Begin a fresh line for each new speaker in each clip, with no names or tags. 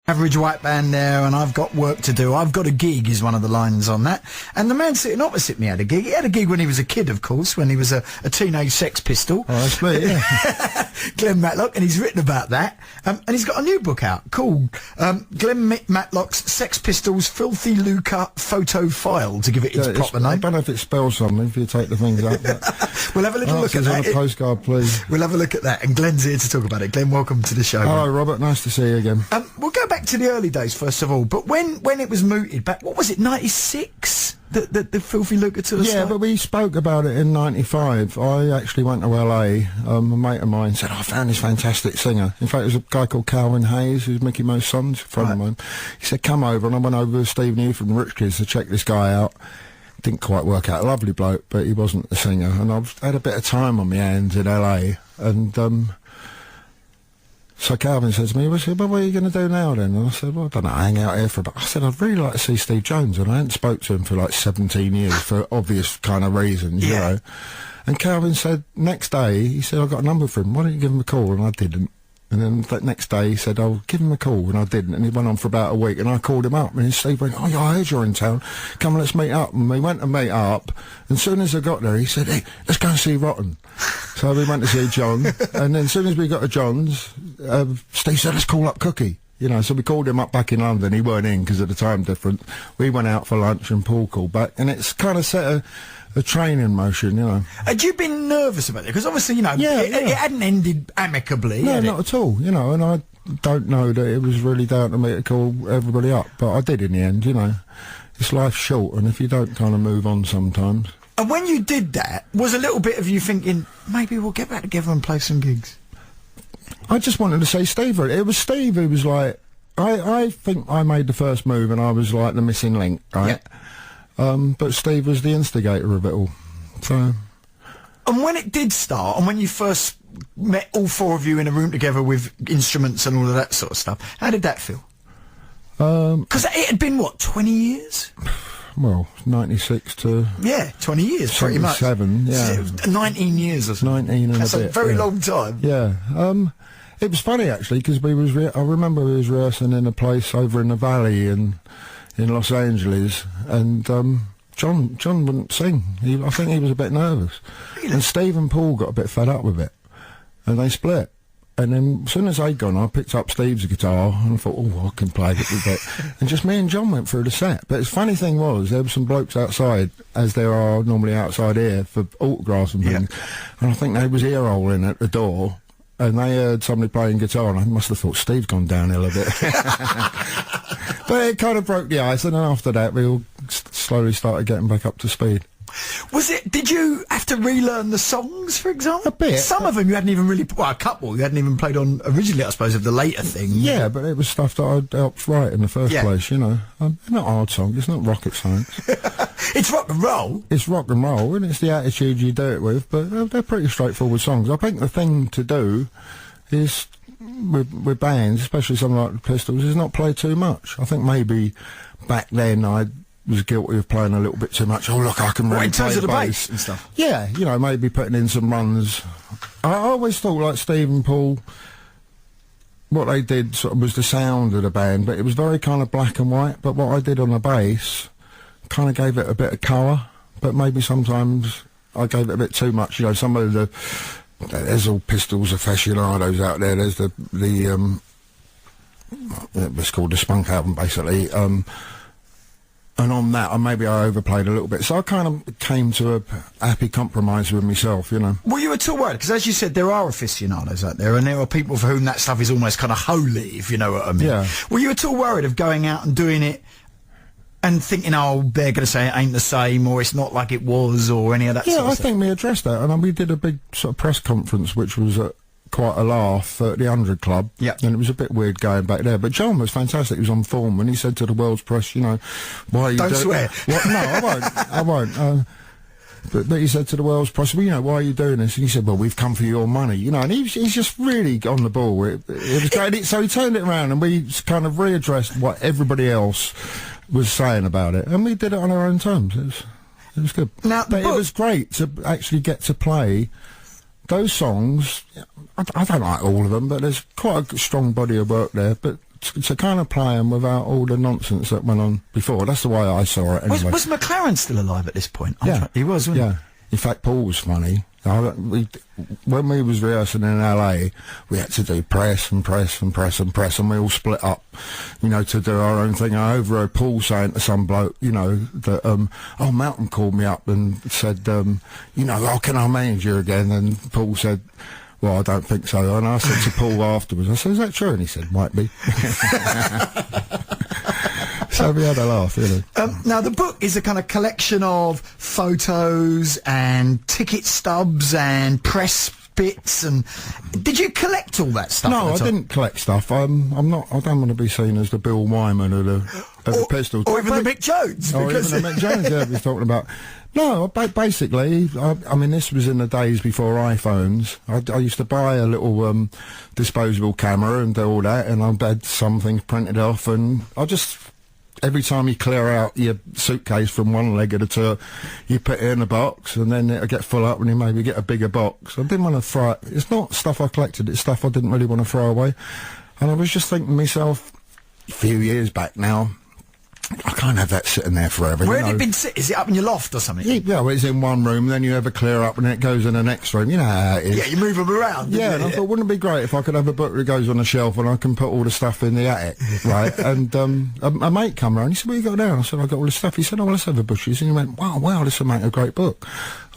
Average white band there, and I've got work to do. I've got a gig is one of the lines on that. And the man sitting opposite me had a gig. He had a gig when he was a kid, of course, when he was a teenage Sex Pistol.
Oh, that's me, yeah.
Glen Matlock, and he's written about that. And he's got a new book out called Glen Matlock's Sex Pistols Filthy Lucre Photo File, to give it its proper name.
I don't know if it spells something if you take the things out.
We'll have a little look at that.
On a postcard, please.
We'll have a look at that. And Glenn's here to talk about it. Glenn, welcome to the show.
Hello, Robert. Nice to see you again.
We'll go back to the early days first of all, but when it was mooted back, what was it, 96? The Filthy Lucre to the
Yeah, but we spoke about it in 95. I actually went to LA. A mate of mine said, I found this fantastic singer. In fact, it was a guy called Calvin Hayes, who's Mickey Mouse Son's friend of mine. He said, come over, and I went over with Steve New from the Rich Kids to check this guy out. Didn't quite work out. A lovely bloke, but he wasn't a singer. And I've had a bit of time on my hands in LA, and so Calvin said to me, well, what are you going to do now then? And I said, well, I don't know, hang out here for a bit. I said, I'd really like to see Steve Jones, and I hadn't spoke to him for like 17 years for obvious kind of reasons, you know. And Calvin said, next day, he said, I've got a number for him, why don't you give him a call? And I didn't. And then that next day he said, I'll give him a call, and I didn't. And he went on for about a week, and I called him up, and Steve went, oh yeah, I heard you're in town, come on, let's meet up. And we went to meet up, and as soon as I got there, he said, hey, let's go and see Rotten. So we went to see John, and then as soon as we got to John's, Steve said, let's call up Cookie. You know, so we called him up back in London. He weren't in because of the time difference. We went out for lunch, and Paul called back, and it's kind of set a train in motion, you know.
Had you been nervous about it? Because obviously, you know, it hadn't ended amicably.
No, not at all, you know, and I don't know that it was really down to me to call everybody up, but I did in the end, you know. It's life short, and if you don't kind of move on sometimes.
And when you did that, was a little bit of you thinking, maybe we'll get back together and play some gigs?
I just wanted to say Steve. It was Steve who was like, I think I made the first move, and I was like the missing link, right? Yeah. But Steve was the instigator of it all. So. And
when it did start, and when you first met all four of you in a room together with instruments and all of that sort of stuff, how did that feel? Because it had been, what, 20 years?
Well, 96 to...
Yeah, 20 years, pretty much.
7, yeah.
19 years or something.
19 and
That's
a bit.
That's a very long time.
Yeah. It was funny, actually, because I remember we was rehearsing in a place over in the Valley in Los Angeles, and John wouldn't sing. I think he was a bit nervous. Really? And Steve and Paul got a bit fed up with it, and they split. And then, as soon as they'd gone, I picked up Steve's guitar, and I thought, oh, I can play it a bit. And just me and John went through the set. But the funny thing was, there were some blokes outside, as there are normally outside here, for autographs and things. Yeah. And I think they was ear-holing at the door, and they heard somebody playing guitar, and I must have thought, Steve's gone downhill a bit. But it kind of broke the ice, and then after that, we all slowly started getting back up to speed.
Did you have to relearn the songs, for example?
A bit.
Some of them you hadn't even really, well, a couple you hadn't even played on originally, I suppose, of the later thing.
Yeah, but it was stuff that I'd helped write in the first place, you know. It's not hard song, it's not rocket science.
It's rock and roll.
It's rock and roll, and it's the attitude you do it with, but they're pretty straightforward songs. I think the thing to do is, with bands, especially something like the Pistols, is not play too much. I think maybe back then I was guilty of playing a little bit too much. Oh, look, I can really
in terms
play
of the
bass
and stuff.
Yeah, you know, maybe putting in some runs. I always thought, like Steve and Paul, what they did sort of was the sound of the band, but it was very kind of black and white. But what I did on the bass kind of gave it a bit of colour, but maybe sometimes I gave it a bit too much. You know, some of there's all Pistols aficionados out there. There's it's called the Spunk album, basically. And on that, maybe I overplayed a little bit. So I kind of came to a happy compromise with myself, you know.
Were you at all worried? Because as you said, there are aficionados out there, and there are people for whom that stuff is almost kind of holy, if you know what I mean.
Yeah.
Were you at all worried of going out and doing it and thinking, oh, they're going to say it ain't the same, or it's not like it was, or any of that sort of stuff?
Yeah, I think we addressed that, and we did a big sort of press conference, which was quite a laugh at the 100 Club.
Yeah.
And it was a bit weird going back there. But John was fantastic. He was on form, and he said to the world's press, you know, why are you
Don't swear.
What? No, I won't. I won't. But he said to the world's press, well, you know, why are you doing this? And he said, well, we've come for your money, you know. And he's just really on the ball. It was great. So he turned it around, and we kind of readdressed what everybody else was saying about it. And we did it on our own terms. It was good.
Now,
but it was great to actually get to play those songs. I don't like all of them, but there's quite a strong body of work there. But to kind of play them without all the nonsense that went on before. That's the way I saw it anyway.
Was McLaren still alive at this point?
Yeah.
He was, wasn't
Yeah. In fact, Paul was funny. When we was rehearsing in LA, we had to do press, and we all split up, you know, to do our own thing. I overheard Paul saying to some bloke, you know, that, Malcolm called me up and said, you know, oh, can I manage you again? And Paul said, well, I don't think so. And I said to Paul afterwards, I said, is that true? And he said, might be. So we had a laugh, you know.
Now, the book is a kind of collection of photos and ticket stubs and press bits. And did you collect all that stuff?
No, I didn't collect stuff. I'm not. I don't want to be seen as the Bill Wyman of the Pistols,
or even the Mick Jones.
Or even the Mick Jones that he's talking about. No, basically, I mean, this was in the days before iPhones. I used to buy a little disposable camera and do all that, and I had some things printed off, and I just. Every time you clear out your suitcase from one leg of the tour, you put it in a box, and then it'll get full up, and you maybe get a bigger box. I didn't want to throw it. It's not stuff I collected, it's stuff I didn't really want to throw away. And I was just thinking to myself, a few years back now, I can't have that sitting there forever.
Where had it been sitting? Is it up in your loft or something?
Yeah, well, it's in one room, then you have a clear up, and it goes in the next room. You know how it is.
Yeah, you move them around.
Yeah, and I thought, wouldn't it be great if I could have a book that goes on a shelf and I can put all the stuff in the attic, right? And a mate come round, he said, what you got there? And I said, I got all this stuff. He said, oh, well, let's have a bushes. And he went, wow, this will make a great book.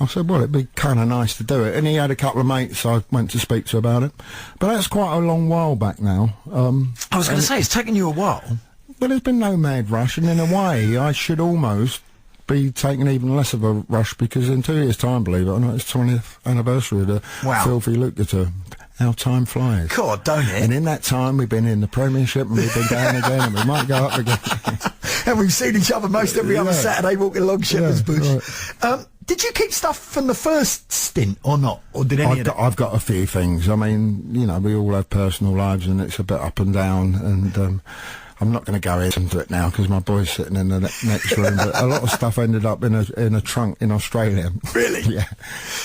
I said, well, it'd be kind of nice to do it. And he had a couple of mates I went to speak to about it. But that's quite a long while back now.
I was going to say, it's taken you a while.
Well, there's been no mad rush, and in a way, I should almost be taking even less of a rush, because in 2 years' time, believe it or not, it's 20th anniversary of the Filthy Luke tour. How time flies.
God, don't it?
And in that time, we've been in the Premiership, and we've been down again, and we might go up again.
And we've seen each other most every other Saturday walking along Shepherd's Bush.
Right.
Did you keep stuff from the first stint or not? Or did any of that?
I've got a few things. I mean, you know, we all have personal lives, and it's a bit up and down, and I'm not going to go into it now because my boy's sitting in the next room. But a lot of stuff ended up in a trunk in Australia.
Really?
Yeah,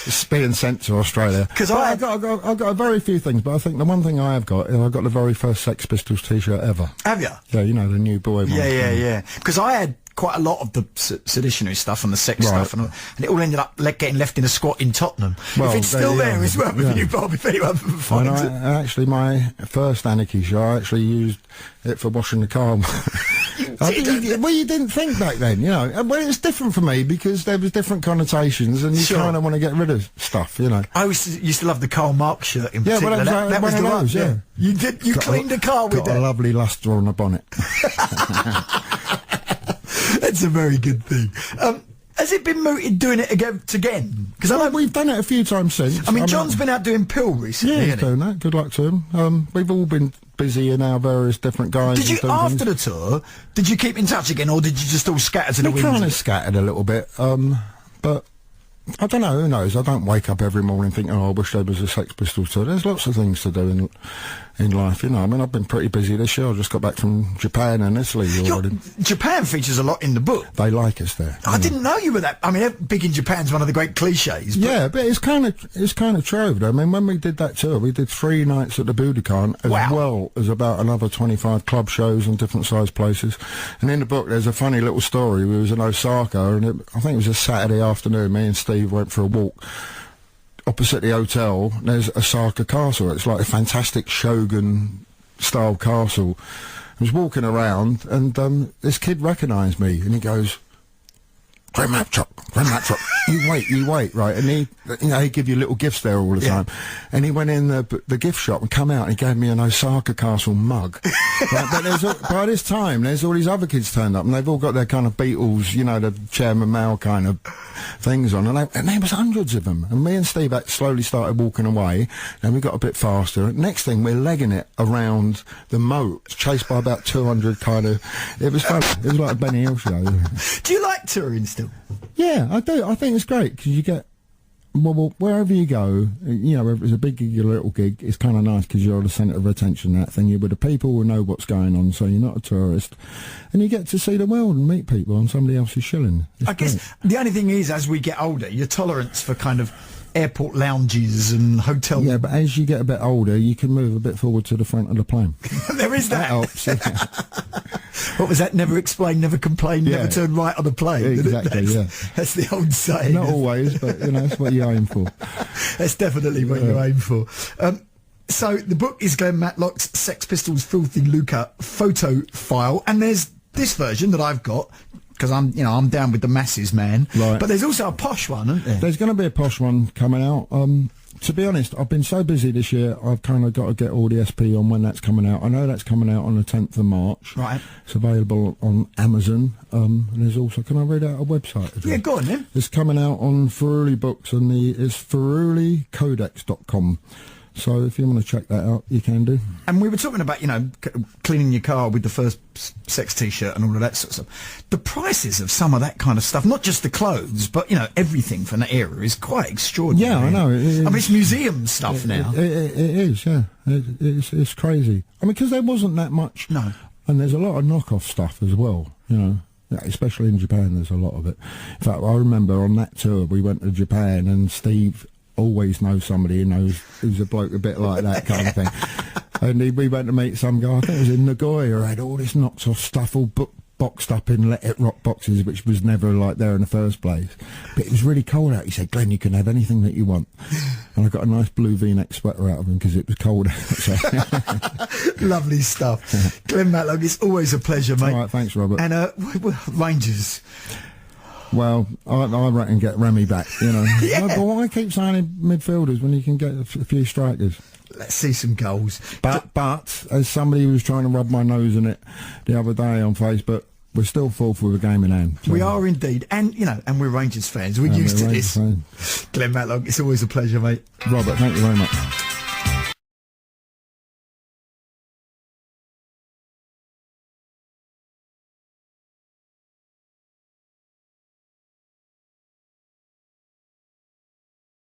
it's being sent to Australia.
Because
I've got a very few things, but I think the one thing I have got is I've got the very first Sex Pistols T-shirt ever.
Have you?
Yeah, you know, the new boy one.
Yeah. Because I had quite a lot of the seditionary stuff and the sex stuff, and it all ended up getting left in a squat in Tottenham.
Well,
if it's still there as well, with you, Bob, if anyone finds it.
Actually, my first Anarchy show, I actually used it for washing the car. Well, you didn't think back then, you know. Well, it's different for me because there was different connotations, and you kind of want to get rid of stuff, you know.
I used to love the Karl Marx shirt in particular.
Yeah, well, that was the one. Yeah.
You did. You cleaned the car with that.
Got a lovely lustre on the bonnet.
That's a very good thing. Has it been mooted doing it again? Because
we've done it a few times since.
I mean, John's been out doing Pill recently.
Yeah, he's doing that. Good luck to him. We've all been busy in our various different guys.
Did you, after the tour, did you keep in touch again, or did you just all scatter to the wind?
We kind of scattered a little bit, but I don't know, who knows? I don't wake up every morning thinking, oh, I wish there was a Sex Pistols tour. There's lots of things to do in life, you know. I mean, I've been pretty busy this year. I just got back from Japan and Italy already.
Japan features a lot in the book.
They like us there.
I didn't know you were that. I mean, big in Japan's one of the great cliches. But
yeah, but it's kind of true. I mean, when we did that tour, we did 3 nights at the Budokan, as well as about another 25 club shows and different sized places. And in the book, there's a funny little story. We was in Osaka, and I think it was a Saturday afternoon. Me and Steve went for a walk. Opposite the hotel, there's Osaka Castle. It's like a fantastic Shogun-style castle. I was walking around, and this kid recognised me, and he goes, Glen Matlock, you wait, right? And he give you little gifts there all the time. And he went in the gift shop and come out and he gave me an Osaka Castle mug. Right? But by this time, there's all these other kids turned up, and they've all got their kind of Beatles, you know, the Chairman Mao kind of things on, and there was hundreds of them. And me and Steve slowly started walking away, and we got a bit faster. Next thing, we're legging it around the moat, chased by about 200 kind of. It was fun. It was like a Benny Hill show.
Do you like touring still?
Yeah, I do. I think it's great because you get, well, wherever you go, you know, whether it's a big gig or a little gig, it's kind of nice because you're the centre of attention, that thing. You're with the people who know what's going on, so you're not a tourist. And you get to see the world and meet people on somebody else's shilling. It's
I guess the only thing is, as we get older, your tolerance for kind of airport lounges and hotel.
Yeah, but as you get a bit older, you can move a bit forward to the front of the plane.
There is that.
That helps.
What was that? Never explain, never complain, never turn right on the plane.
Exactly,
That's the old saying.
Not always, but, that's what you aim for.
That's definitely what you aim for. So the book is Glen Matlock's Sex Pistols Filthy Lucre photo file, and there's this version that I've got, because I'm down with the masses, man.
Right.
But there's also a posh one, isn't there?
There's going to be a posh one coming out. To be honest, I've been so busy this year, I've kind of got to get all the SP on when that's coming out. I know that's coming out on the 10th of March.
Right.
It's available on Amazon. And there's also, can I read out a website as well?
Yeah, go on then.
It's coming out on Ferruli Books, and it's ferrulicodex.com. So if you want to check that out, you can do.
And we were talking about, cleaning your car with the first sex T-shirt and all of that sort of stuff. The prices of some of that kind of stuff, not just the clothes, but, everything from that era is quite extraordinary.
Yeah, I know.
It's museum stuff now.
It is, yeah. It's crazy. Because there wasn't that much.
No.
And there's a lot of knockoff stuff as well, especially in Japan, there's a lot of it. In fact, I remember on that tour, we went to Japan, and Steve always knows somebody who knows who's a bloke a bit like that kind of thing. And we went to meet some guy, I think it was in Nagoya, who had all this knocked off stuff all boxed up in Let It Rock boxes, which was never there in the first place. But it was really cold out. He said, Glenn, you can have anything that you want. And I got a nice blue V-neck sweater out of him because it was cold out. So.
Lovely stuff. Glen Matlock, it's always a pleasure, mate.
All right, thanks, Robert.
And Rangers.
Well, I reckon get Remy back,
Yeah.
But why keep signing midfielders when you can get a few strikers?
Let's see some goals.
But as somebody who was trying to rub my nose in it the other day on Facebook, we're still fourth with a game in hand. So.
We are indeed. And, and we're Rangers fans. We're used to this. Glen Matlock, it's always a pleasure, mate.
Robert, thank you very much.